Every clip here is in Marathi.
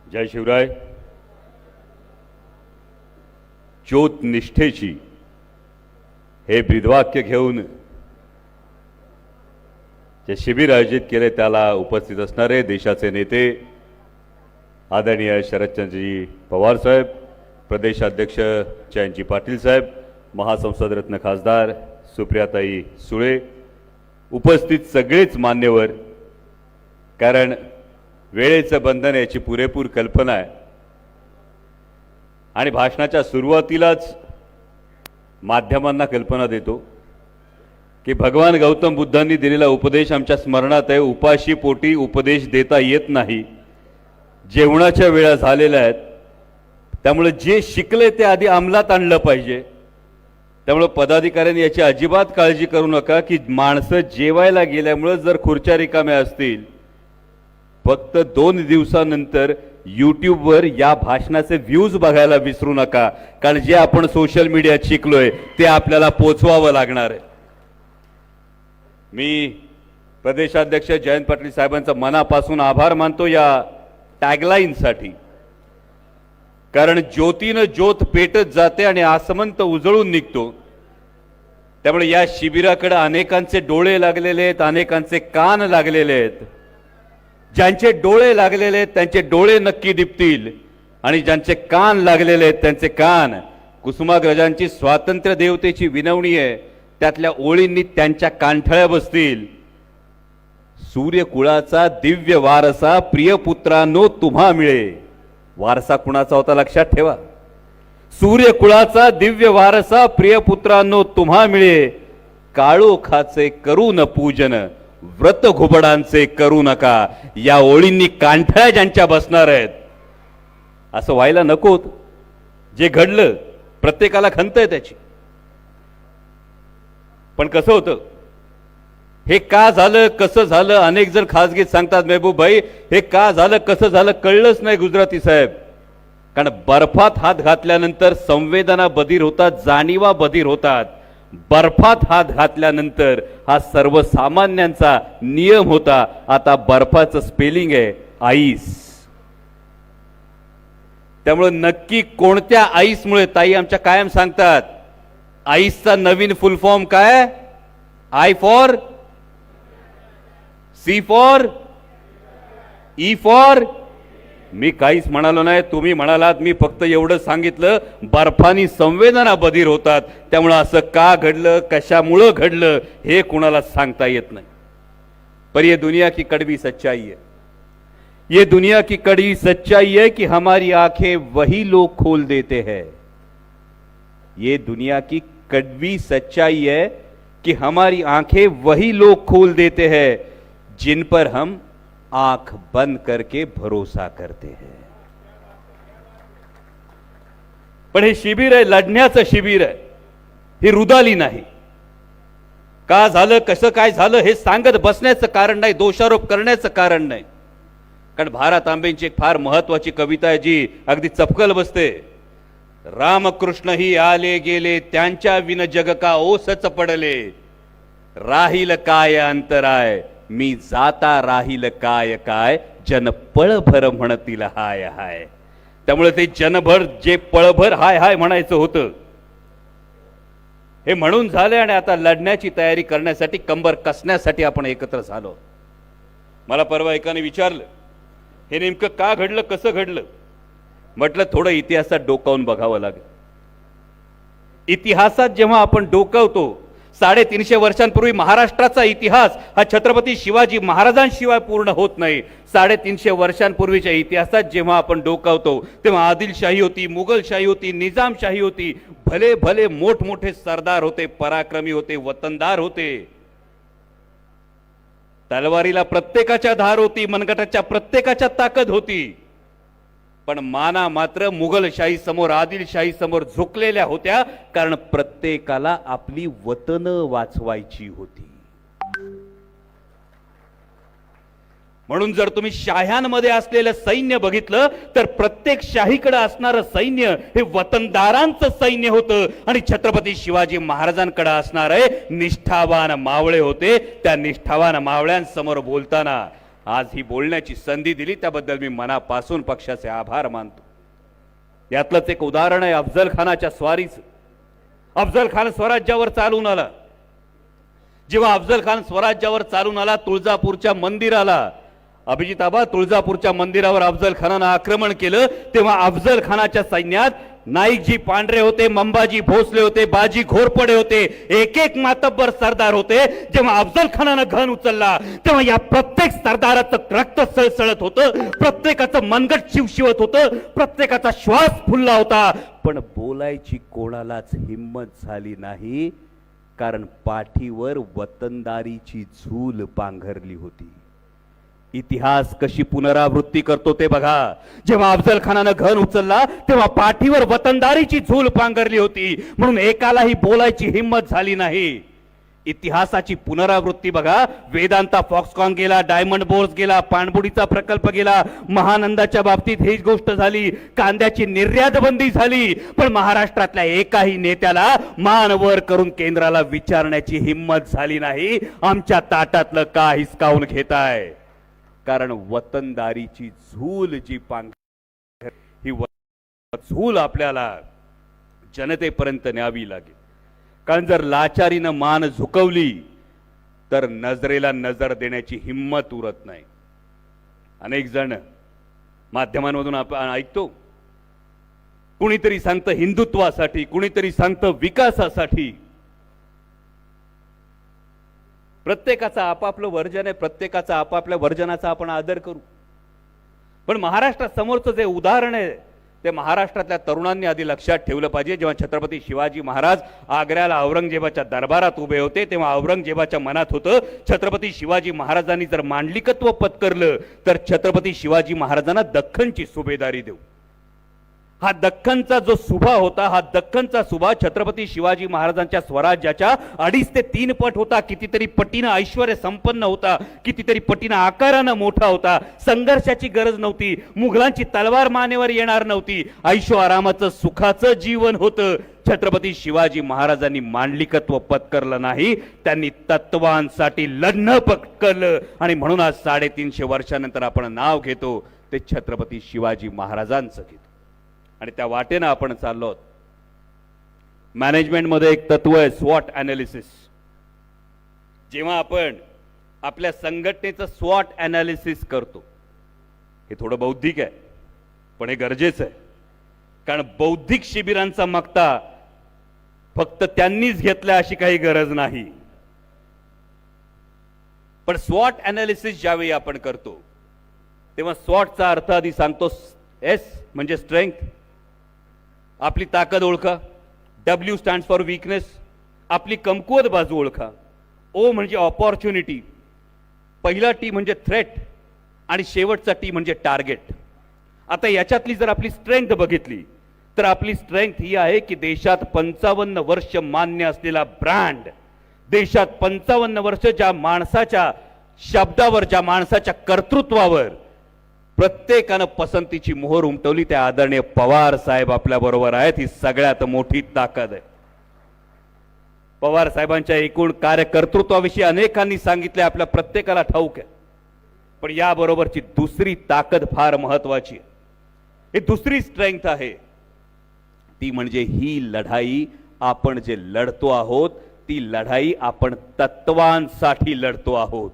जय शिवराय. ज्योत निष्ठेची हे ब्रीदवाक्य घेऊन जे शिबिर आयोजित केले त्याला उपस्थित असणारे देशाचे नेते आदरणीय शरदचंद्रजी पवार साहेब, प्रदेशाध्यक्ष जयंतजी पाटील साहेब, महासंसदरत्न खासदार सुप्रियाताई सुळे, उपस्थित सगळेच मान्यवर. कारण वेळेचं बंधन याची पुरेपूर कल्पना आहे आणि भाषणाच्या सुरुवातीलाच माध्यमांना कल्पना देतो की भगवान गौतम बुद्धांनी दिलेला उपदेश आमच्या स्मरणात आहे. उपाशी पोटी उपदेश देता येत नाही. जेवणाच्या वेळा झालेल्या आहेत, त्यामुळे जे शिकले ते आधी अंमलात आणलं पाहिजे. त्यामुळे पदाधिकाऱ्यांनी याची अजिबात काळजी करू नका की माणसं जेवायला गेल्यामुळे जर खुर्च्या रिकाम्या असतील, फक्त 2 दिवसानंतर यूट्यूबवर या भाषणाचे व्ह्यूज बघायला विसरू नका. कारण जे आपण सोशल मीडियात शिकलोय ते आपल्याला पोचवावं लागणार आहे. मी प्रदेशाध्यक्ष जयंत पाटील साहेबांचा मनापासून आभार मानतो या टॅगलाईनसाठी. कारण ज्योतीनं ज्योत पेटत जाते आणि आसमंत उजळून निघतो. त्यामुळे या शिबिराकडे अनेकांचे डोळे लागलेले आहेत, अनेकांचे कान लागलेले आहेत. ज्यांचे डोळे लागलेले आहेत त्यांचे डोळे नक्की दिपतील आणि ज्यांचे कान लागलेले आहेत त्यांचे कान. कुसुमाग्रजांची स्वातंत्र्य देवतेची विनवणी आहे, त्यातल्या ओळींनी त्यांच्या कानठळ्या बसतील. सूर्यकुळाचा दिव्य वारसा प्रियपुत्रांनो तुम्हा मिळे. वारसा कुणाचा होता लक्षात ठेवा. सूर्यकुळाचा दिव्य वारसा प्रियपुत्रांनो तुम्हा मिळे. काळोखाचे करू न पूजन, व्रत घुबडांचे करू नका. या ओळींनी कांठळ्या ज्यांच्या बसणार आहेत. असं व्हायला नको. जे घडलं प्रत्येकाला खंत आहे त्याची. पण कसं होतं, हे का झालं कसं झालं, अनेक जण खासगीत सांगतात महबूब भाई हे का झालं कसं झालं कळलंच नाही गुजराती साहेब. कारण बर्फात हात घातल्यानंतर संवेदना बधीर होतात, जाणीवा बधीर होतात. बर्फात हात घातल्यानंतर हा सर्वसामान्यांचा नियम होता. आता बर्फाचं स्पेलिंग आहे आईस. त्यामुळे नक्की कोणत्या आईसमुळे, ताई आमच्या कायम सांगतात आईसचा नवीन फुल फॉर्म काय? I for, C for, E for. मी काहीच म्हणालो नाही, तुम्ही म्हणालात. मी फक्त एवढं सांगितलं बर्फानी संवेदना बधीर होतात. त्यामुळे असं का घडलं, कशामुळं घडलं हे कुणाला सांगता येत नाही. पर ये दुनिया की कड़वी सच्चाई है. ये दुनिया की कड़वी सच्चाई है कि हमारी आंखें वही लोग खोल देते हैं. ये दुनिया की कड़वी सच्चाई है कि हमारी आंखें वही लोग खोल देते हैं जिन पर हम आंख बंद करके भरोसा करते हैं. पण हे शिबिर आहे, लढण्याचं शिबिर आहे. ही रुदाली नाही. का झालं कसं काय झालं हे सांगत बसण्याचं कारण नाही, दोषारोप करण्याचं कारण नाही. कारण भारत आंबेंची एक फार महत्वाची कविता आहे जी अगदी चपकल बसते. रामकृष्ण ही आले गेले त्यांच्या विन जग का ओसच पडले. राहील काय अंतराय मी जाता राहील काय काय जन पळभर म्हणतील हाय हाय. त्यामुळे ते जनभर जे पळभर हाय हाय म्हणायचं होतं हे म्हणून झाले आणि आता लढण्याची तयारी करण्यासाठी, कंबर कसण्यासाठी आपण एकत्र झालो. मला परवा एकाने विचारलं हे नेमकं का घडलं, कसं घडलं. म्हटलं थोडं इतिहासात डोकावून बघावं लागेल. इतिहासात जेव्हा आपण डोकावतो, 350 वर्षांपूर्वी महाराष्ट्राचा इतिहास हा छत्रपती शिवाजी महाराजांशिवाय पूर्ण होत नाही. 350 वर्षांपूर्वीच्या इतिहासात जेव्हा आपण डोकावतो तेव्हा आदिलशाही होती, मुघलशाही होती, निजामशाही होती. भले भले मोठमोठे सरदार होते, पराक्रमी होते, वतनदार होते. तलवारीला प्रत्येकाच्या धार होती, मनगटाच्या प्रत्येकाच्या ताकद होती. पण माना मात्र मुघलशाही समोर, आदिलशाही समोर झुकलेल्या होत्या. कारण प्रत्येकाला आपली वतन वाचवायची होती. म्हणून जर तुम्ही शाह्यांमध्ये असलेलं सैन्य बघितलं तर प्रत्येक शाहीकडे असणारं सैन्य हे वतनदारांचं सैन्य होतं. आणि छत्रपती शिवाजी महाराजांकडे असणारे निष्ठावान मावळे होते. त्या निष्ठावान मावळ्यांसमोर बोलताना आज ही बोलण्याची संधी दिली त्याबद्दल मी मनापासून पक्षाचे आभार मानतो. यातलंच एक उदाहरण आहे अफजल खानाच्या स्वारीचं. अफजल खान स्वराज्यावर चालून आला. जेव्हा अफजल खान स्वराज्यावर चालून आला तुळजापूरच्या मंदिराला, अभिजित आबा, तुळजापूरच्या मंदिरावर अफजल खानानं आक्रमण केलं तेव्हा अफजल खानाच्या सैन्यात नाईकजी पांढरे होते, मंबाजी भोसले होते, बाजी घोरपडे होते, एक एक मातब्बर सरदार होते. जेव्हा अफजल खानानं घन उचलला तेव्हा या प्रत्येक सरदाराचं रक्त सळसळत होतं, प्रत्येकाचं मनगट शिवशिवत होतं, प्रत्येकाचा श्वास फुलला होता, पण बोलायची कोणालाच हिम्मत झाली नाही, कारण पाठीवर वतनदारीची झूल पांघरली होती. इतिहास कशी पुनरावृत्ती करतो ते बघा. जेव्हा अफजल खानानं घन उचलला तेव्हा पाठीवर वतनदारीची झूल पांघरली होती, म्हणून एकालाही बोलायची हिम्मत झाली नाही. इतिहासाची पुनरावृत्ती बघा. वेदांता फॉक्सकॉन गेला, डायमंड बोर्स गेला, पाणबुडीचा प्रकल्प गेला, महानंदाच्या बाबतीत हीच गोष्ट झाली, कांद्याची निर्यात बंदी झाली, पण महाराष्ट्रातल्या एकाही नेत्याला मान वर करून केंद्राला विचारण्याची हिम्मत झाली नाही, आमच्या ताटातलं का हिसकावून घेताय. कारण वतनदारीची झूल जी पांघर, ही झूल आपल्याला जनतेपर्यंत न्यावी लागेल. कारण जर लाचारीनं मान झुकवली तर नजरेला नजर देण्याची हिम्मत उरत नाही. अनेक जण माध्यमांमधून आपण ऐकतो, कुणीतरी सांगतं हिंदुत्वासाठी, कुणीतरी सांगतं विकासासाठी. प्रत्येकाचं आपापलं वर्जन आहे, प्रत्येकाचं आपापल्या वर्जनाचा आपण आदर करू. पण महाराष्ट्रासमोरचं जे उदाहरण आहे ते महाराष्ट्रातल्या तरुणांनी आधी लक्षात ठेवलं पाहिजे. जेव्हा छत्रपती शिवाजी महाराज आग्र्याला औरंगजेबाच्या दरबारात उभे होते तेव्हा औरंगजेबाच्या मनात होतं छत्रपती शिवाजी महाराजांनी जर मांडलिकत्व पत्करलं तर छत्रपती शिवाजी महाराजांना दख्खनची सुभेदारी देऊ. हा दख्खनचा जो सुभा होता, हा दख्खनचा सुभा छत्रपती शिवाजी महाराजांच्या स्वराज्याच्या 2.5 ते 3 पट होता. कितीतरी पटीनं ऐश्वर्य संपन्न होता, कितीतरी पटीनं आकारानं मोठा होता. संघर्षाची गरज नव्हती, मुघलांची तलवार मानेवर येणार नव्हती, ऐशो आरामाचं सुखाचं जीवन होतं. छत्रपती शिवाजी महाराजांनी मांडलिकत्व पत्करलं नाही, त्यांनी तत्वांसाठी लढणं पत्करलं. आणि म्हणून आज 350 वर्षानंतर आपण नाव घेतो ते छत्रपती शिवाजी महाराजांचं घेतो. आणि त्या वाटेनं आपण चाललो आहोत. मॅनेजमेंटमध्ये एक तत्व आहे स्वॉट ॲनालिसिस. जेव्हा आपण आपल्या संघटनेचं स्वॉट ॲनालिसिस करतो, हे थोडं बौद्धिक आहे पण हे गरजेचं आहे. कारण बौद्धिक शिबिरांचा मक्ता फक्त त्यांनीच घेतला अशी काही गरज नाही. पण स्वॉट ॲनालिसिस ज्यावेळी आपण करतो तेव्हा स्वॉटचा अर्थ आधी सांगतो. एस म्हणजे स्ट्रेंथ, आपली ताकद ओळखा. डब्ल्यू स्टँड्स फॉर वीकनेस, आपली कमकुवत बाजू ओळखा. ओ म्हणजे ऑपॉर्च्युनिटी, पहिला टी म्हणजे थ्रेट आणि शेवटचा टी म्हणजे टार्गेट. आता याच्यातली जर आपली स्ट्रेंथ बघितली तर आपली स्ट्रेंथ ही आहे की देशात 55 वर्ष मान्य असलेला ब्रँड, देशात 55 वर्ष ज्या माणसाच्या शब्दावर, ज्या माणसाच्या कर्तृत्वावर प्रत्येकानं पसंतीची मोहर उमटवली, त्या आदरणीय पवार साहेब आपल्या बरोबर आहेत. ही सगळ्यात मोठी ताकद आहे. पवार साहेबांच्या एकूण कार्यकर्तृत्वाविषयी अनेकांनी सांगितले, आपल्या प्रत्येकाला ठाऊक आहे. पण याबरोबरची दुसरी ताकद फार महत्वाची आहे. ही दुसरी स्ट्रेंथ आहे, ती म्हणजे ही लढाई आपण जे लढतो आहोत ती लढाई आपण तत्वांसाठी लढतो आहोत.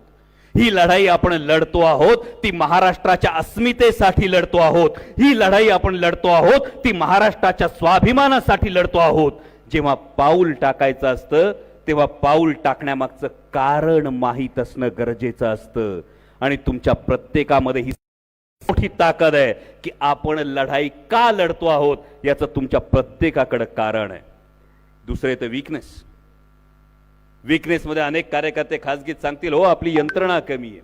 ही लढाई आपण लढतो आहोत ती महाराष्ट्राच्या अस्मितेसाठी लढतो आहोत. ही लढाई आपण लढतो आहोत ती महाराष्ट्राच्या स्वाभिमानासाठी लढतो आहोत. जेव्हा पाऊल टाकायचं असतं तेव्हा पाऊल टाकण्यामागचं कारण माहीत असणं गरजेचं असतं. आणि तुमच्या प्रत्येकामध्ये ही मोठी ताकद आहे की आपण लढाई का लढतो आहोत याचं तुमच्या प्रत्येकाकडे कारण आहे. दुसरे तर वीकनेस. वीकनेसमध्ये अनेक कार्यकर्ते खासगीत सांगतील हो आपली यंत्रणा कमी आहे,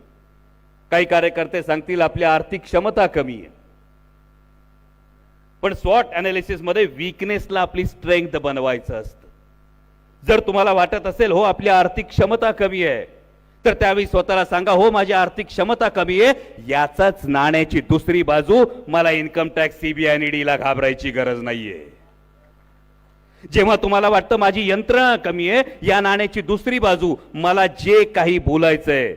काही कार्यकर्ते सांगतील आपली आर्थिक क्षमता कमी आहे. पण स्वॉट ॲनालिसिस मध्ये वीकनेसला आपली स्ट्रेंथ बनवायचं असतं. जर तुम्हाला वाटत असेल हो आपली आर्थिक क्षमता कमी आहे तर त्यावेळी स्वतःला सांगा हो माझी आर्थिक क्षमता कमी आहे, याचाच नाण्याची दुसरी बाजू मला इन्कम टॅक्स, सीबीआय आणि ईडीला घाबरायची गरज नाहीये. जेव्हा तुम्हाला वाटतं माझी यंत्रणा कमी आहे, या नाण्याची दुसरी बाजू मला जे काही बोलायचंय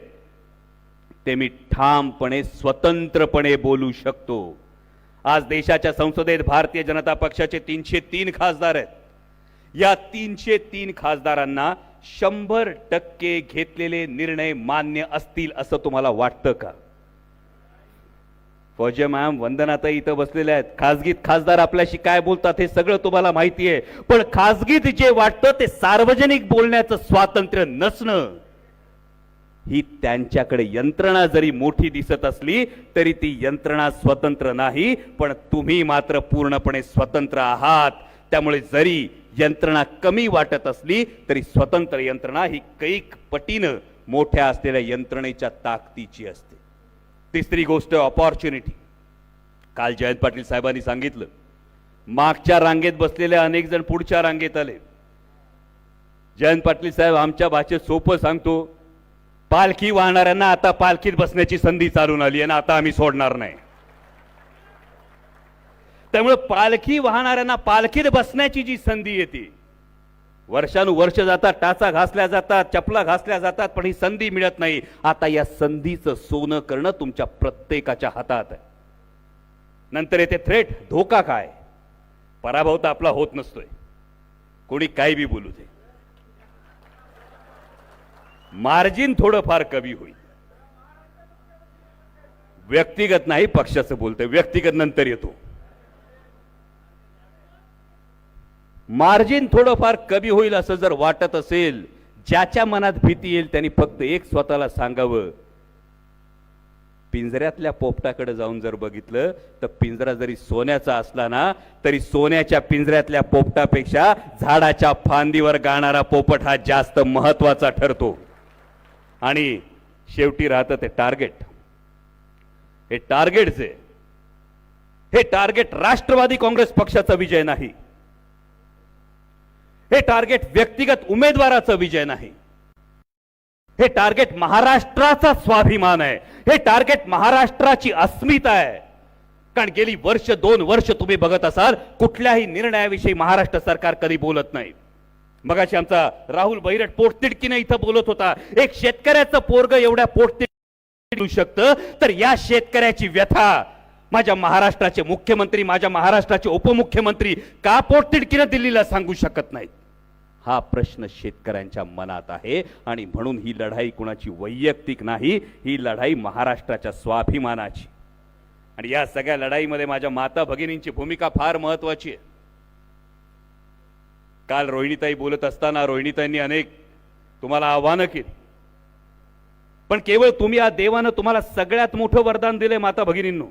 ते मी ठामपणे स्वतंत्रपणे बोलू शकतो। आज देशाच्या संसदेत भारतीय जनता पक्षाचे 303 खासदार आहेत। या 303 खासदारांना 100% घेतलेले निर्णय मान्य असतील असं तुम्हाला वाटतं का? फौजे मॅम, वंदनाताई इथं बसलेल्या आहेत। खासगीत खासदार आपल्याशी काय बोलतात हे सगळं तुम्हाला माहिती आहे, पण खासगीत जे वाटतं ते सार्वजनिक बोलण्याचं स्वातंत्र्य नसणं ही त्यांच्याकडे यंत्रणा जरी मोठी दिसत असली तरी ती यंत्रणा स्वतंत्र नाही, पण तुम्ही मात्र पूर्णपणे स्वतंत्र आहात। त्यामुळे जरी यंत्रणा कमी वाटत असली तरी स्वतंत्र यंत्रणा ही कैक पटीनं मोठ्या असलेल्या यंत्रणेच्या ताकदीची असते। तिसरी गोष्ट ऑपॉर्च्युनिटी। काल जयंत पाटील साहेबांनी सांगितलं, मागच्या रांगेत बसलेले अनेक जण पुढच्या रांगेत आले। जयंत पाटील साहेब आमच्या भाषेत सोपं सांगतो, पालखी वाहणाऱ्यांना आता पालखीत बसण्याची संधी चालून आली आहे ना, आता आम्ही सोडणार नाही। त्यामुळे पालखी वाहणाऱ्यांना पालखीत बसण्याची जी संधी येते, वर्षानुवर्ष जातात, टाचा घासल्या जातात, चपला घासल्या जातात, पण ही संधी मिळत नाही। आता या संधीचं सोनं करणं तुमच्या प्रत्येकाच्या हातात आहे। नंतर येते थ्रेट, धोका काय? पराभव तर आपला होत नसतोय, कोणी काही बी बोलू दे, मार्जिन थोडंफार कमी होईल। व्यक्तिगत नाही, पक्षाचं बोलतोय, व्यक्तिगत नंतर येतो। मार्जिन थोडंफार कमी होईल असं जर वाटत असेल, ज्याच्या मनात भीती येईल त्यांनी फक्त एक स्वतःला सांगावं, पिंजऱ्यातल्या पोपटाकडे जाऊन जर बघितलं तर पिंजरा जरी सोन्याचा असला ना तरी सोन्याच्या पिंजऱ्यातल्या पोपटापेक्षा झाडाच्या फांदीवर गाणारा पोपट हा जास्त महत्वाचा ठरतो। आणि शेवटी राहतं ते टार्गेट। हे टार्गेटचे, हे टार्गेट राष्ट्रवादी काँग्रेस पक्षाचा विजय नाही, हे टार्गेट व्यक्तिगत उमेदवाराचा विजय नाही, हे टार्गेट महाराष्ट्राचा स्वाभिमान आहे, हे टार्गेट महाराष्ट्राची अस्मिता आहे। कारण गेली वर्ष 2 वर्ष तुम्ही बघत असाल, कुठल्याही निर्णयाविषयी महाराष्ट्र सरकार कधी बोलत नाही। मगाशी आमचा राहुल बैरट पोटतिडकीने इथं बोलत होता, एक शेतकऱ्याचं पोरग एवढ्या पोटतिडकीने शकतं, तर या शेतकऱ्याची व्यथा माझ्या महाराष्ट्राचे मुख्यमंत्री, माझ्या महाराष्ट्राचे उपमुख्यमंत्री का पोटतिडकीने दिल्लीला सांगू शकत नाहीत? हा प्रश्न शेतकऱ्यांच्या मनात आहे। आणि म्हणून ही लढाई कुणाची वैयक्तिक नाही, ही लढाई महाराष्ट्राच्या स्वाभिमानाची। आणि या सगळ्या लढाईमध्ये माझ्या माता भगिनींची भूमिका फार महत्वाची आहे। काल रोहिणीताई बोलत असताना रोहिणीताईंनी अनेक तुम्हाला आव्हानं केली, पण केवळ तुम्ही, या देवानं तुम्हाला सगळ्यात मोठं वरदान दिले माता भगिनींनो।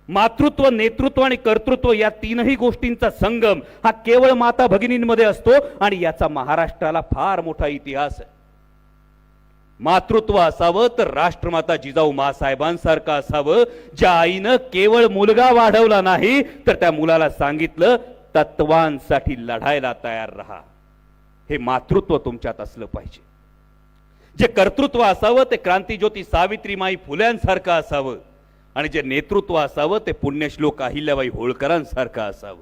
मातृत्व, नेतृत्व आणि कर्तृत्व या तीनही गोष्टींचा संगम हा केवळ माता भगिनींमध्ये असतो, आणि याचा महाराष्ट्राला फार मोठा इतिहास आहे। मातृत्व असावं तर राष्ट्रमाता जिजाऊ मासाहेबांसारखं असावं, ज्या आईनं केवळ मुलगा वाढवला नाही तर त्या मुलाला सांगितलं, तत्वांसाठी लढायला तयार रहा। हे मातृत्व तुमच्यात असलं पाहिजे। जे कर्तृत्व असावं ते क्रांतिज्योती सावित्रीमाई फुल्यांसारखं असावं, आणि जे नेतृत्व असावं ते पुण्यश्लोक अहिल्याबाई होळकरांसारखं असावं।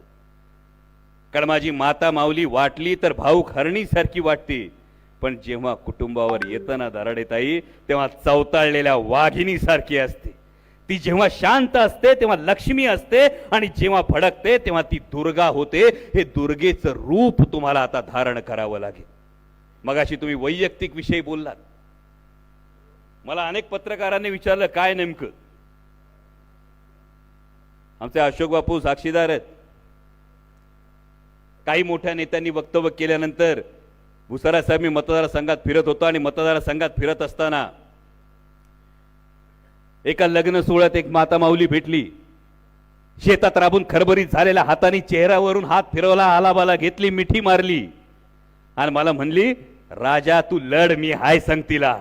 कारण माझी माता माऊली वाटली तर भाऊक हरणीसारखी वाटते, पण जेव्हा कुटुंबावर येतं ना दराडेताई, तेव्हा चवताळलेल्या वाघिणीसारखी असते। ती जेव्हा शांत असते तेव्हा लक्ष्मी असते, आणि जेव्हा भडकते तेव्हा ती दुर्गा होते। हे दुर्गेचं रूप तुम्हाला आता धारण करावं लागेल। मगाशी तुम्ही वैयक्तिक विषयी बोललात, मला अनेक पत्रकारांनी विचारलं काय नेमकं। आमचे अशोक बापू साक्षीदार आहेत। काही मोठ्या नेत्यांनी वक्तव्य केल्यानंतर भुसारा साहेब, मी मतदारसंघात फिरत होतो, आणि मतदारसंघात फिरत असताना एका लग्न सोहळ्यात एक माता माऊली भेटली। शेतात राबून खरबरीत झालेल्या हाताने चेहऱ्यावरून हात फिरवला, आलाबाला घेतली, मिठी मारली, आणि मला म्हणली, राजा तू लढ, मी हाय संगतीला।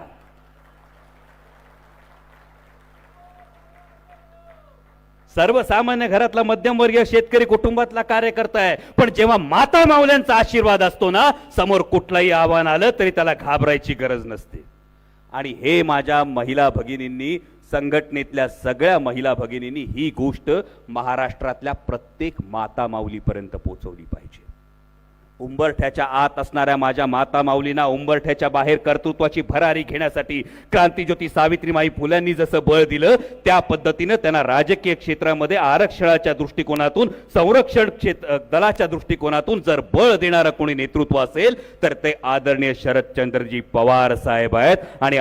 सर्वसामान्य घरातला मध्यमवर्गीय शेतकरी कुटुंबातला कार्यकर्ता आहे, पण जेव्हा माता माऊल्यांचा आशीर्वाद असतो ना, समोर कुठलंही आव्हान आलं तरी त्याला घाबरायची गरज नसते। आणि हे माझ्या महिला भगिनींनी, संघटनेतल्या सगळ्या महिला भगिनींनी ही गोष्ट महाराष्ट्रातल्या प्रत्येक माता माऊलीपर्यंत पोहोचवली पाहिजे। उंबरठ्याच्या आत असणाऱ्या माझ्या माता माऊलींना उंबरठ्याच्या बाहेर कर्तृत्वाची भरारी घेण्यासाठी क्रांतिज्योती सावित्रीमाई फुल्यांनी जसं बळ दिलं, त्या पद्धतीनं त्यांना राजकीय क्षेत्रामध्ये आरक्षणाच्या दृष्टिकोनातून, संरक्षण दलाच्या दृष्टिकोनातून जर बळ देणारं कोणी नेतृत्व असेल तर ते आदरणीय शरदचंद्रजी पवार साहेब आहेत. आणि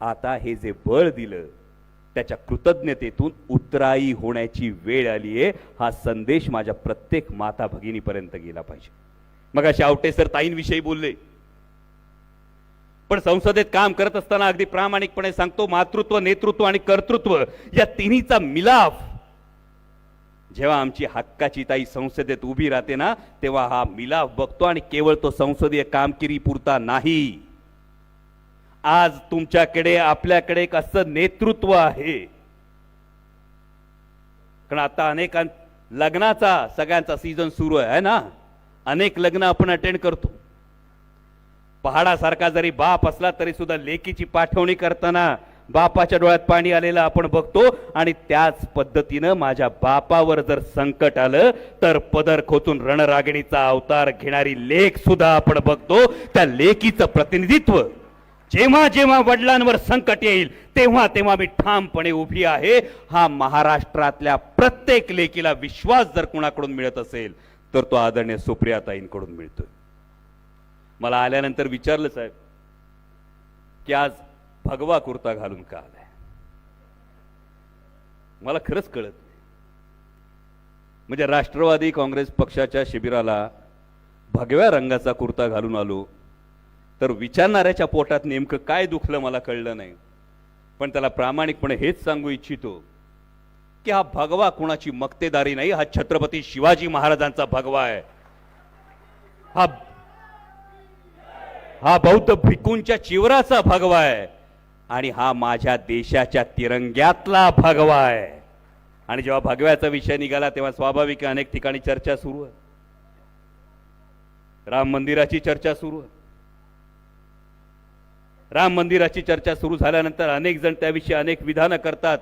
आता हे जे बळ दिलं त्याच्या कृतज्ञतेतून उतराई होण्याची वेळ आली आहे. हा संदेश माझ्या प्रत्येक माता भगिनीपर्यंत गेला पाहिजे. मग अशा आवटे सर ताईंविषयी बोलले, पण संसदेत काम करत असताना अगदी प्रामाणिकपणे सांगतो, मातृत्व, नेतृत्व आणि कर्तृत्व या तिन्हीचा मिलाफ जेव्हा आमची हक्काची ताई संसदेत उभी राहते ना, तेव्हा हा मिलाफ बघतो. आणि केवळ तो संसदीय कामगिरी पुरता नाही, आज तुमच्याकडे आपल्याकडे एक असं नेतृत्व आहे. कारण आता अनेक लग्नाचा सगळ्यांचा सीझन सुरू आहे ना, अनेक लग्न आपण अटेंड करतो. पहाडासारखा जरी बाप असला तरी सुद्धा लेकीची पाठवणी करताना बापाच्या डोळ्यात पाणी आलेलं आपण बघतो. आणि त्याच पद्धतीनं माझ्या बापावर जर संकट आलं तर पदर खोचून रणरागिणीचा अवतार घेणारी लेक सुद्धा आपण बघतो. त्या लेकीचं प्रतिनिधित्व जेव्हा जेव्हा वडिलांवर संकट येईल तेव्हा तेव्हा मी ठामपणे उभी आहे. हा महाराष्ट्रातल्या प्रत्येक लेकीला विश्वास जर कोणाकडून मिळत असेल तर तो आदरणीय सुप्रियाताईंकडून मिळतोय. मला आल्यानंतर विचारलं साहेब की आज भगवा कुर्ता घालून का आलाय. मला खरंच कळत नाही. म्हणजे राष्ट्रवादी काँग्रेस पक्षाच्या शिबिराला भगव्या रंगाचा कुर्ता घालून आलो तर विचारणाऱ्याच्या पोटात नेमकं काय दुखलं मला कळलं नाही. पण त्याला प्रामाणिकपणे हेच सांगू इच्छितो की हा भगवा कोणाची मक्तेदारी नाही, हा छत्रपती शिवाजी महाराजांचा भगवा आहे. हा बौद्ध भिक्खूंच्या चिवराचा भगवा आहे आणि हा माझ्या देशाच्या तिरंग्यातला भगवा आहे. आणि जेव्हा भगव्याचा विषय निघाला तेव्हा स्वाभाविक अनेक ठिकाणी चर्चा सुरू आहे. राम मंदिराची चर्चा सुरू आहे. राम मंदिराची चर्चा सुरू झाल्यानंतर अनेक जण त्याविषयी अनेक विधानं करतात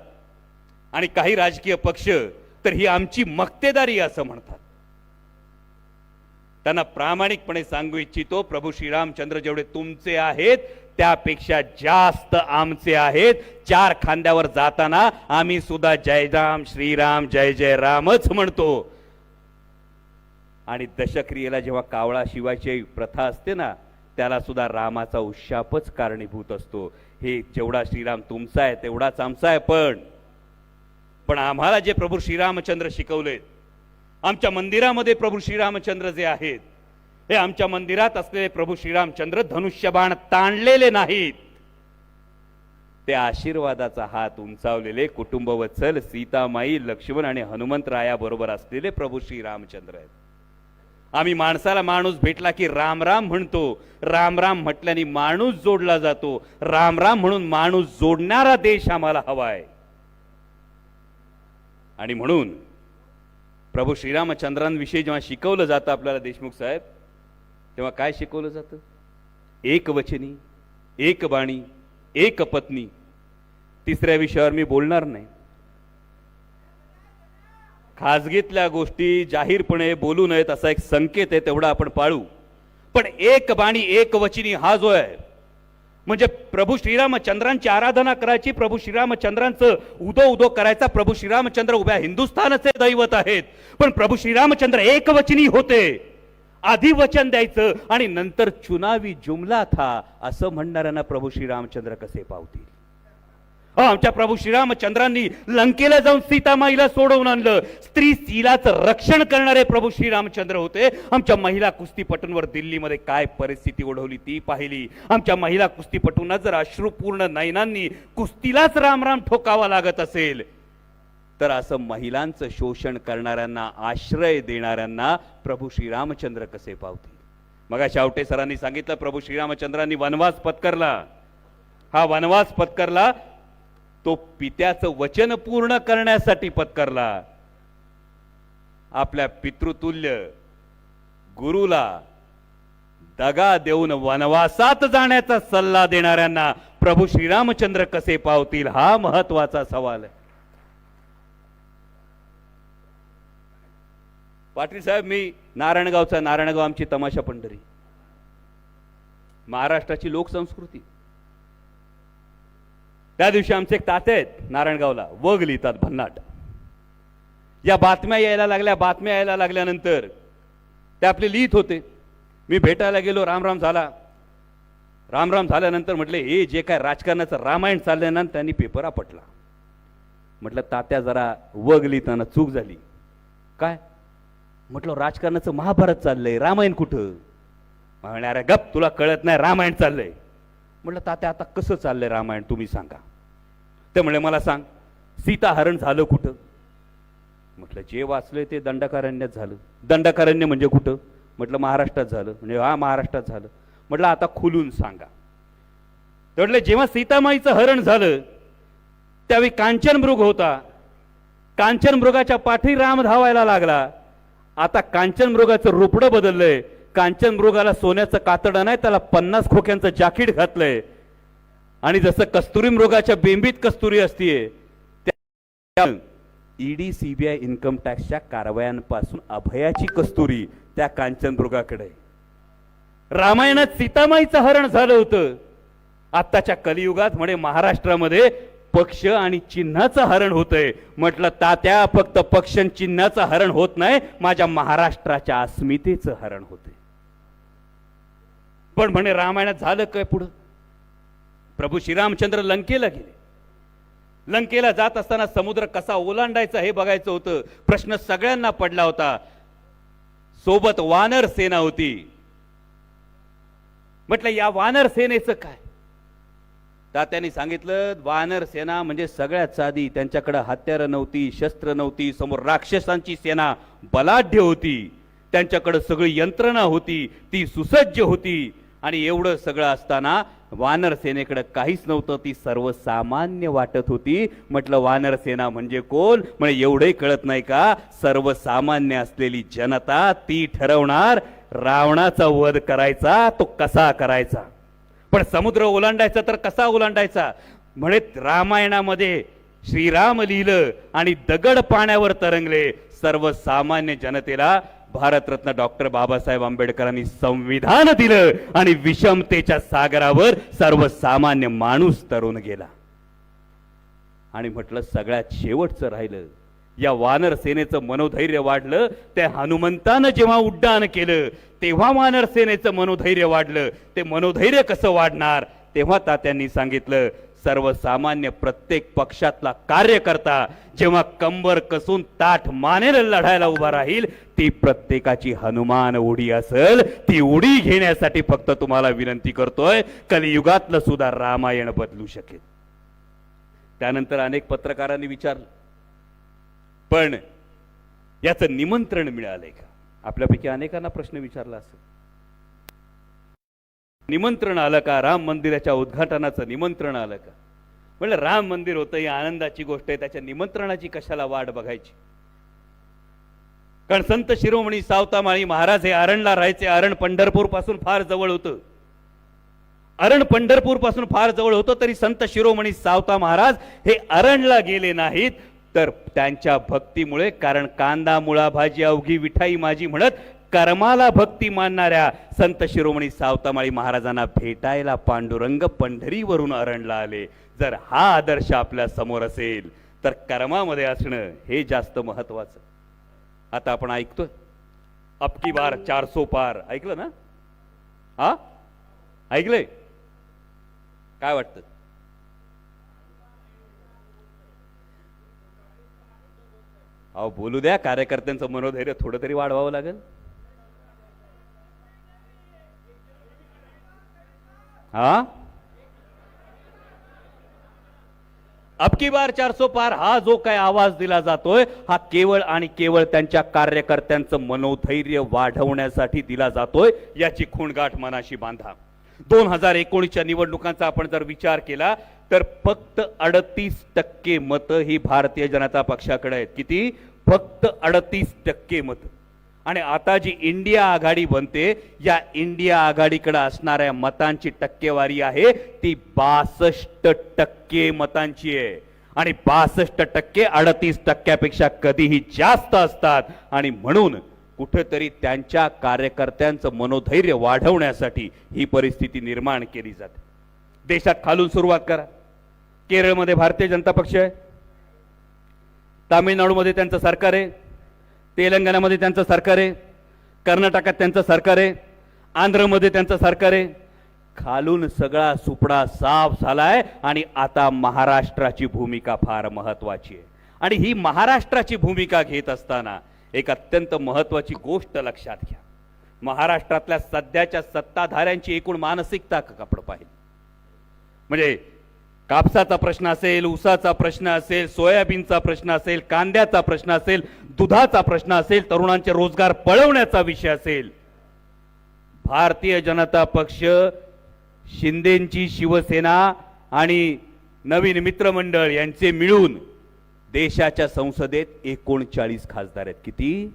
आणि काही राजकीय पक्ष तर ही आमची मक्तेदारी असं म्हणतात. त्यांना प्रामाणिकपणे सांगू इच्छितो, प्रभू श्रीरामचंद्र जेवढे तुमचे आहेत त्यापेक्षा जास्त आमचे आहेत. चार खांद्यावर जाताना आम्ही सुद्धा जय राम श्रीराम जय जय रामच म्हणतो. आणि दशक्रियेला जेव्हा कावळा शिवायची प्रथा असते ना, त्याला सुद्धा रामाचा उशापच कारणीभूत असतो. हे जेवढा श्रीराम तुमचा आहे तेवढाच आमचा आहे. पण आम्हाला जे प्रभू श्रीरामचंद्र शिकवलेत, आमच्या मंदिरामध्ये प्रभू श्रीरामचंद्र जे आहेत, हे आमच्या मंदिरात असलेले प्रभू श्रीरामचंद्र धनुष्यबाण ताणलेले नाहीत. ते आशीर्वादाचा हात उंचावलेले कुटुंबवत्सल सीतामाई, लक्ष्मण आणि हनुमंतरायाबरोबर असलेले प्रभू श्रीरामचंद्र आहेत. आम्ही माणसाला माणूस भेटला की राम राम म्हणतो. राम राम म्हटल्याने माणूस जोडला जातो. राम राम म्हणून माणूस जोडणारा देश आम्हाला हवाय. आणि म्हणून प्रभू श्रीरामचंद्रांविषयी जेव्हा शिकवलं जातं आपल्याला देशमुख साहेब, तेव्हा काय शिकवलं जातं? एक वचनी, एक बाणी, एक पत्नी. तिसऱ्या विषयावर मी बोलणार नाही. खाजगीतल्या गोष्टी जाहीरपणे बोलू नयेत असा एक संकेत आहे, तेवढा आपण पाळू. पण एक बाणी एक वचनी हा जो आहे, म्हणजे प्रभू श्रीरामचंद्रांची आराधना करायची, प्रभू श्रीरामचंद्रांचं उदो उदो करायचा. प्रभू श्रीरामचंद्र उभ्या हिंदुस्थानाचे दैवत आहेत, पण प्रभू श्रीरामचंद्र एक वचनी होते. आधी वचन द्यायचं आणि नंतर चुनावी जुमला था असं म्हणणाऱ्यांना प्रभू श्रीरामचंद्र कसे पावतील? आमच्या प्रभू श्रीरामचंद्रांनी लंकेला जाऊन सीतामाईला सोडवून आणलं. स्त्री स्त्रीलाचं रक्षण करणारे प्रभू श्रीरामचंद्र होते. आमच्या महिला कुस्तीपटूंवर दिल्लीमध्ये काय परिस्थिती ओढवली ती पाहिली. आमच्या महिला कुस्तीपटूंना जर अश्रुपूर्ण नयनांनी कुस्तीलाच राम राम ठोकावा लागत असेल तर असं महिलांचं शोषण करणाऱ्यांना, आश्रय देणाऱ्यांना प्रभू श्रीरामचंद्र कसे पावतील? मग शेवटे सरांनी सांगितलं, प्रभू श्रीरामचंद्रांनी वनवास पत्करला. हा वनवास पत्करला तो पित्याचं वचन पूर्ण करण्यासाठी पत्करला. आपल्या पितृतुल्य गुरुला दगा देऊन वनवासात जाण्याचा सल्ला देणाऱ्यांना प्रभू श्रीरामचंद्र कसे पावतील? हा महत्वाचा सवाल आहे. पाटील साहेब, मी नारायणगावचा नारायणगाव आमची तमाशा पंढरी, महाराष्ट्राची लोकसंस्कृती. त्या दिवशी आमचे एक ताते आहेत नारायणगावला, वग लिहितात भन्नाट. या बातम्या यायला लागल्यानंतर ते आपले लिहित होते. मी भेटायला गेलो, रामराम झाला. रामराम झाल्यानंतर म्हटले हे जे काय राजकारणाचं रामायण चाललंय ना, त्यांनी पेपर आपटला. म्हटलं तात्या जरा वग लिहिताना चूक झाली. काय म्हटलं राजकारणाचं महाभारत चाललंय, रामायण कुठं? अरे गप, तुला कळत नाही, रामायण चाललंय. म्हटलं तात्या आता कसं चाललंय रामायण तुम्ही सांगा. ते म्हणले मला सांग, सीताहरण झालं कुठं? म्हटलं जे वाचलंय ते दंडकारण्यात झालं. दंडकारण्य म्हणजे कुठं? म्हटलं महाराष्ट्रात झालं. म्हणजे हा महाराष्ट्रात झालं. म्हटलं आता खुलून सांगा. तर म्हटलं जेव्हा सीतामाईचं हरण झालं त्यावेळी कांचनमृग होता, कांचनमृगाच्या पाठी राम धावायला लागला. आता कांचनमृगाचं रूपडं बदललंय. कांचनमृगाला सोन्याचं कातडं नाही, त्याला 50 खोक्यांचं जाकीट घातलंय. आणि जसं कस्तुरी मृगाच्या बेंबीत कस्तुरी असतीये, त्या ईडी सीबीआय इन्कम टॅक्सच्या कारवायांपासून अभयाची कस्तुरी त्या कांचनमृगाकडे. रामायणात सीतामाईचं हरण झालं होतं. आत्ताच्या कलियुगात म्हणे महाराष्ट्रामध्ये पक्ष आणि चिन्हाचं हरण होतंय. म्हटलं तात्या फक्त पक्ष आणि चिन्हाचं हरण होत नाही, माझ्या महाराष्ट्राच्या अस्मितेचं हरण होते. पण म्हणे रामायणात झालं काय पुढं? प्रभू श्रीरामचंद्र लंकेला गेले. लंकेला जात असताना समुद्र कसा ओलांडायचा हे बघायचं होतं. प्रश्न सगळ्यांना पडला होता. सोबत वानर सेना होती. म्हटलं या वानर सेनेचं काय? तात्यांनी सांगितलं वानर सेना म्हणजे सगळ्यात साधी. त्यांच्याकडे हत्यारं नव्हती, शस्त्र नव्हती. समोर राक्षसांची सेना बलाढ्य होती. त्यांच्याकडे सगळी यंत्रणा होती, ती सुसज्ज होती. आणि एवढं सगळं असताना वानर सेनेकडे काहीच नव्हतं, ती सर्वसामान्य वाटत होती. म्हटलं वानर सेना म्हणजे कोण? म्हणजे एवढंही कळत नाही का? सर्वसामान्य असलेली जनता ती ठरवणार रावणाचा वध करायचा तो कसा करायचा. पण समुद्र ओलांडायचा तर कसा ओलांडायचा? म्हणे रामायणामध्ये श्रीराम लिहिलं आणि दगड पाण्यावर तरंगले. सर्वसामान्य जनतेला भारतरत्न डॉक्टर बाबासाहेब आंबेडकरांनी संविधान दिलं आणि विषमतेच्या सागरावर सर्वसामान्य माणूस तरुण गेला. आणि म्हटलं सगळ्यात शेवटचं राहिलं, या वानर सेनेचं मनोधैर्य वाढलं. त्या हनुमंतानं जेव्हा उड्डाण केलं तेव्हा वानर सेनेचं मनोधैर्य वाढलं. ते मनोधैर्य कसं वाढणार? तेव्हा तात्यांनी सांगितलं सर्वसामान्य प्रत्येक पक्षातला कार्यकर्ता जेव्हा कंबर कसून ताठ मानेला लढायला उभा राहील, ती प्रत्येकाची हनुमान उडी असेल. ती उडी घेण्यासाठी फक्त तुम्हाला विनंती करतोय, कलियुगातलं सुद्धा रामायण बदलू शकेल. त्यानंतर अनेक पत्रकारांनी विचारलं पण याचं निमंत्रण मिळालंय का? आपल्यापैकी अनेकांना प्रश्न विचारला असेल. निमंत्रण आलं का? राम मंदिराच्या उद्घाटनाचं निमंत्रण आलं का? म्हणलं राम मंदिर होतं ही आनंदाची गोष्ट आहे, त्याच्या निमंत्रणाची कशाला वाट बघायची? कारण संत शिरोमणी सावतामाळी महाराज हे अरणला राहायचे. अरण पंढरपूर पासून फार जवळ होतं. अरण पंढरपूर पासून फार जवळ होतं तरी संत शिरोमणी सावता महाराज हे अरणला गेले नाहीत. तर त्यांच्या भक्तीमुळे, कारण कांदा मुळा भाजी अवघी विठाई माझी म्हणत कर्माला भक्ती मानणाऱ्या संत शिरोमणी सावतामाळी महाराजांना भेटायला पांडुरंग पंढरीवरून अरणला आले. जर हा आदर्श आपल्या समोर असेल तर कर्मामध्ये असणं हे जास्त महत्वाचं. आता आपण ऐकतोय अबकी बार 400 पार, ऐकलं ना? हा ऐकलंय? काय वाटतं? अहो बोलू द्या, कार्यकर्त्यांचं मनोधैर्य थोडं तरी वाढवावं लागेल. हा अबकी बार 400 पार हा जो काय आवाज दिला जातोय हा केवळ आणि केवळ त्यांच्या कार्यकर्त्यांचं मनोधैर्य वाढवण्यासाठी दिला जातोय. याची खूणगाठ मनाशी बांधा. 2019च्या निवडणुकांचा आपण जर विचार केला तर फक्त 38% मतं ही भारतीय जनता पक्षाकडे आहेत. किती? फक्त 38% मतं. आणि आता जी इंडिया आघाडी बनते, या इंडिया आघाडीकडे असणाऱ्या मतांची टक्केवारी आहे ती 62% मतांची आहे. आणि 62% 38% कधीही जास्त असतात. आणि म्हणून कुठेतरी त्यांच्या कार्यकर्त्यांचं मनोधैर्य वाढवण्यासाठी ही परिस्थिती निर्माण केली जाते. देशात खालून सुरुवात करा. केरळमध्ये भारतीय जनता पक्ष आहे, तामिळनाडूमध्ये त्यांचं सरकार आहे, तेलंगणामध्ये त्यांचं सरकार आहे, कर्नाटकात त्यांचं सरकार आहे, आंध्रमध्ये त्यांचं सरकार आहे. खालून सगळा सुपडा साफ झालाय आणि आता महाराष्ट्राची भूमिका फार महत्वाची आहे. आणि ही महाराष्ट्राची भूमिका घेत असताना एक अत्यंत महत्वाची गोष्ट लक्षात घ्या. महाराष्ट्रातल्या सध्याच्या सत्ताधाऱ्यांची एकूण मानसिकता आपण पाहिली म्हणजे कापसाचा प्रश्न असेल, ऊसाचा प्रश्न असेल, सोयाबीनचा प्रश्न असेल, कांद्याचा प्रश्न असेल, दुधाचा प्रश्न असेल, तरुणांचे रोजगार पळवण्याचा विषय असेल, भारतीय जनता पक्ष, शिंदेंची शिवसेना आणि नवीन मित्रमंडळ यांचे मिळून देशाच्या संसदेत 39 खासदार आहेत. किती?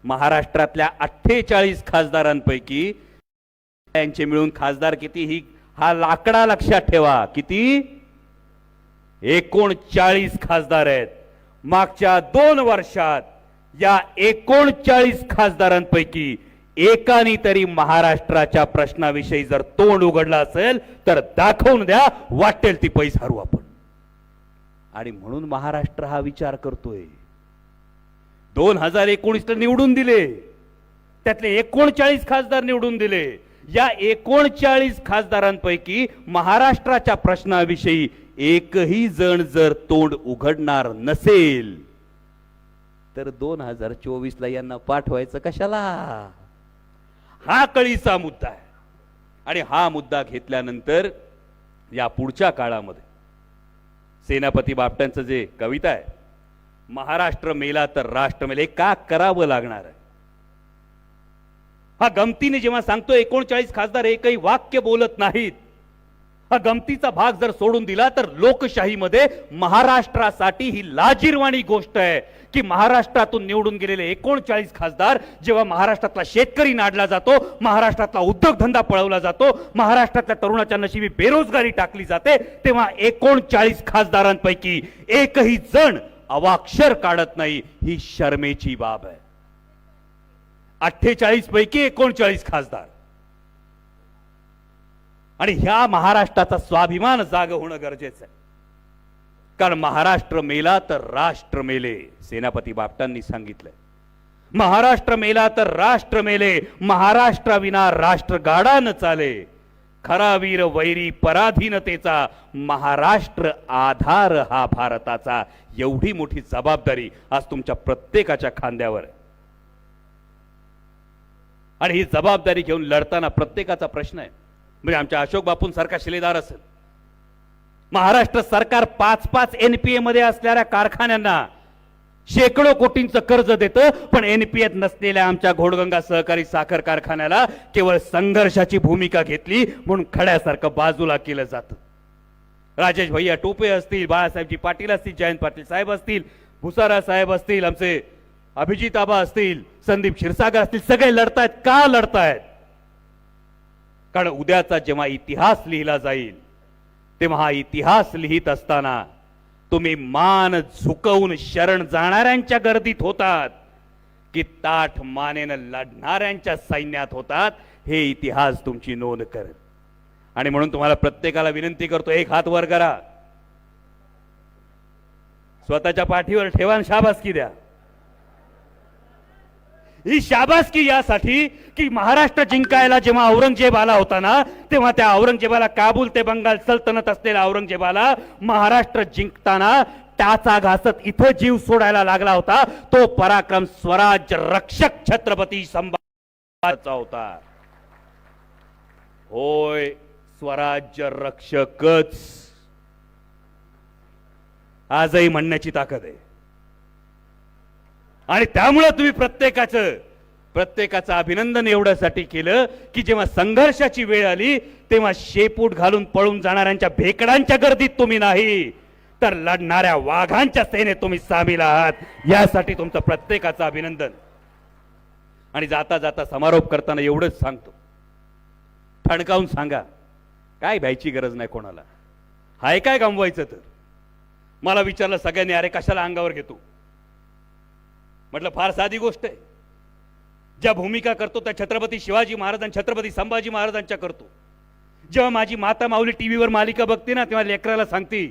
महाराष्ट्रातल्या 48 खासदारांपैकी यांचे मिळून खासदार किती? हा लाकडा लक्षात ठेवा. किती? 39 खासदार आहेत. मागच्या 2 वर्षात या 39 खासदारांपैकी एकानी तरी महाराष्ट्राच्या प्रश्नाविषयी जर तोंड उघडलं असेल तर दाखवून द्या, वाटेल ती पैस हरू आपण. आणि म्हणून महाराष्ट्र हा विचार करतोय. 2019 निवडून दिले, त्यातले 39 खासदार निवडून दिले. या 39 खासदारांपैकी महाराष्ट्राच्या प्रश्नाविषयी एकही जण जर तोंड उघडणार नसेल तर 2024 ला यांना पाठवायचं कशाला? हा कळीचा मुद्दा आहे. आणि हा मुद्दा घेतल्यानंतर या पुढच्या काळामध्ये सेनापती बापटांचं जे कविता आहे, महाराष्ट्र मेला तर राष्ट्र मेले, का करावं लागणार आहे? हा गमतीने जेव्हा सांगतो 39 खासदार एकही वाक्य बोलत नाहीत, हा गमतीचा भाग जर सोडून दिला तर लोकशाहीमध्ये महाराष्ट्रासाठी ही लाजिरवाणी गोष्ट आहे की महाराष्ट्रातून निवडून गेलेले 39 खासदार जेव्हा महाराष्ट्रातला शेतकरी नाडला जातो, महाराष्ट्रातला उद्योगधंदा पळवला जातो, महाराष्ट्रातल्या तरुणाच्या नशिबी बेरोजगारी टाकली जाते, तेव्हा 39 खासदारांपैकी एकही जण अवाक्षर काढत नाही. ही शर्मेची बाब आहे. 48 पैकी 39 खासदार. आणि ह्या महाराष्ट्राचा स्वाभिमान जाग होणं गरजेचं आहे. कारण महाराष्ट्र मेला तर राष्ट्र मेले, सेनापती बापटांनी सांगितलंय. महाराष्ट्र मेला तर राष्ट्र मेले, महाराष्ट्राविना राष्ट्र गाडा न चाले. खरा वीर वैरी पराधीनतेचा, महाराष्ट्र आधार हा भारताचा. एवढी मोठी जबाबदारी आज तुमच्या प्रत्येकाच्या खांद्यावर आहे. आणि ही जबाबदारी घेऊन लढताना प्रत्येकाचा प्रश्न आहे. म्हणजे आमच्या अशोक बापूंसारखा शिलेदार असेल, महाराष्ट्र सरकार 5-5 NPA मध्ये असलेल्या कारखान्यांना शेकडो कोटींचं कर्ज देतं, पण NPAत नसलेल्या आमच्या घोडगंगा सहकारी साखर कारखान्याला केवळ संघर्षाची भूमिका घेतली म्हणून खड्यासारखं बाजूला केलं जातं. राजेश भैया टोपे असतील, बाळासाहेबजी पाटील असतील, जयंत पाटील साहेब असतील, भुसारा साहेब असतील, आमचे अभिजित आबा असतील, संदीप क्षीरसागर असतील, सगळे लढतायत. का लढतायत? कारण उद्याचा जेव्हा इतिहास लिहिला जाईल तेव्हा हा इतिहास लिहित असताना तुम्ही मान झुकवून शरण जाणाऱ्यांच्या गर्दीत होतात की ताठ मानेनं लढणाऱ्यांच्या सैन्यात होतात, हे इतिहास तुमची नोंद करेल. आणि म्हणून तुम्हाला प्रत्येकाला विनंती करतो, एक हात वर करा, स्वतःच्या पाठीवर ठेवा, शाबासकी द्या. ही शाबासकी यासाठी की महाराष्ट्र जिंकायला जेव्हा औरंगजेब आला होता ना, तेव्हा त्या औरंगजेबाला, काबूल ते बंगाल सल्तनत असलेल्या औरंगजेबाला महाराष्ट्र जिंकताना टाचा घासत इथं जीव सोडायला लागला होता. तो पराक्रम स्वराज्य रक्षक छत्रपती संभाजीचा होता. होय, स्वराज्य रक्षकच आजही म्हणण्याची ताकद आहे. आणि त्यामुळे तुम्ही प्रत्येकाचं अभिनंदन एवढ्यासाठी केलं की जेव्हा संघर्षाची वेळ आली तेव्हा शेपूट घालून पळून जाणाऱ्यांच्या भेकडांच्या गर्दीत तुम्ही नाही, तर लढणाऱ्या वाघांच्या सेनेत तुम्ही सामील आहात. यासाठी तुमचं प्रत्येकाचं अभिनंदन. आणि जाता जाता समारोप करताना एवढंच सांगतो, ठणकावून सांगा, काय भ्यायची गरज नाही कोणाला. हाय काय गमवायचं तर मला विचारलं सगळ्यांनी, अरे कशाला अंगावर घेतो? म्हटलं फार साधी गोष्ट आहे. ज्या भूमिका करतो त्या छत्रपती शिवाजी महाराज छत्रपती संभाजी महाराजांच्या करतो. जेव्हा माझी माता माऊली टीव्हीवर मालिका बघते ना, तेव्हा लेकराला सांगते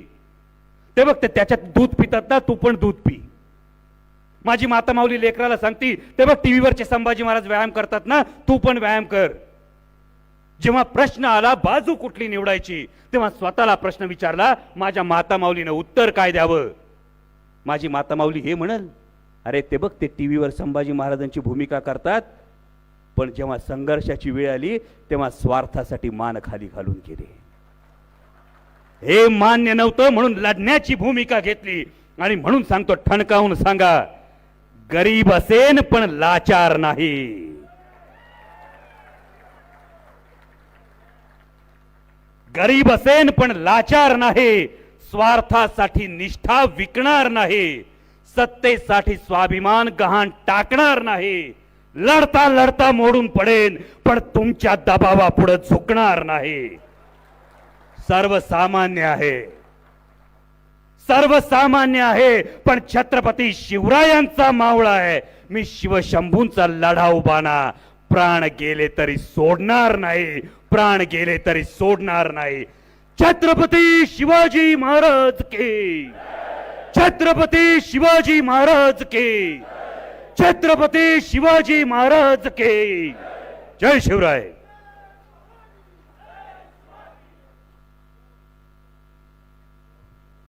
ते बघ ते त्याच्यात दूध पितात ना, तू पण दूध पी. माझी माता माऊली लेकराला सांगते ते बघ टीव्हीवरचे संभाजी महाराज व्यायाम करतात ना, तू पण व्यायाम कर. जेव्हा प्रश्न आला बाजू कुठली निवडायची, तेव्हा स्वतःला प्रश्न विचारला, माझ्या माता माऊलीनं उत्तर काय द्यावं. माझी माता माऊली हे म्हणल, अरे ते बघ ते टीव्हीवर संभाजी महाराजांची भूमिका करतात, पण जेव्हा संघर्षाची वेळ आली तेव्हा स्वार्थासाठी मान खाली घालून गेले. हे मान्य नव्हतं म्हणून लढण्याची भूमिका घेतली. आणि म्हणून सांगतो, ठणकावून सांगा, गरीब असेन पण लाचार नाही. गरीब असेन पण लाचार नाही. स्वार्थासाठी निष्ठा विकणार नाही. सत्तेसाठी स्वाभिमान गहाण टाकणार नाही. लढता लढता मोडून पडेन पण तुमच्या दबावापुढे झुकणार नाही. सर्वसामान्य आहे, सर्वसामान्य आहे, पण छत्रपती शिवरायांचा मावळा आहे. मी शिवशंभूंचा लढाऊ बाणा, प्राण गेले तरी सोडणार नाही, प्राण गेले तरी सोडणार नाही. छत्रपती शिवाजी महाराज की, छत्रपती शिवाजी महाराज की, छत्रपती शिवाजी महाराज की जय शिवराय.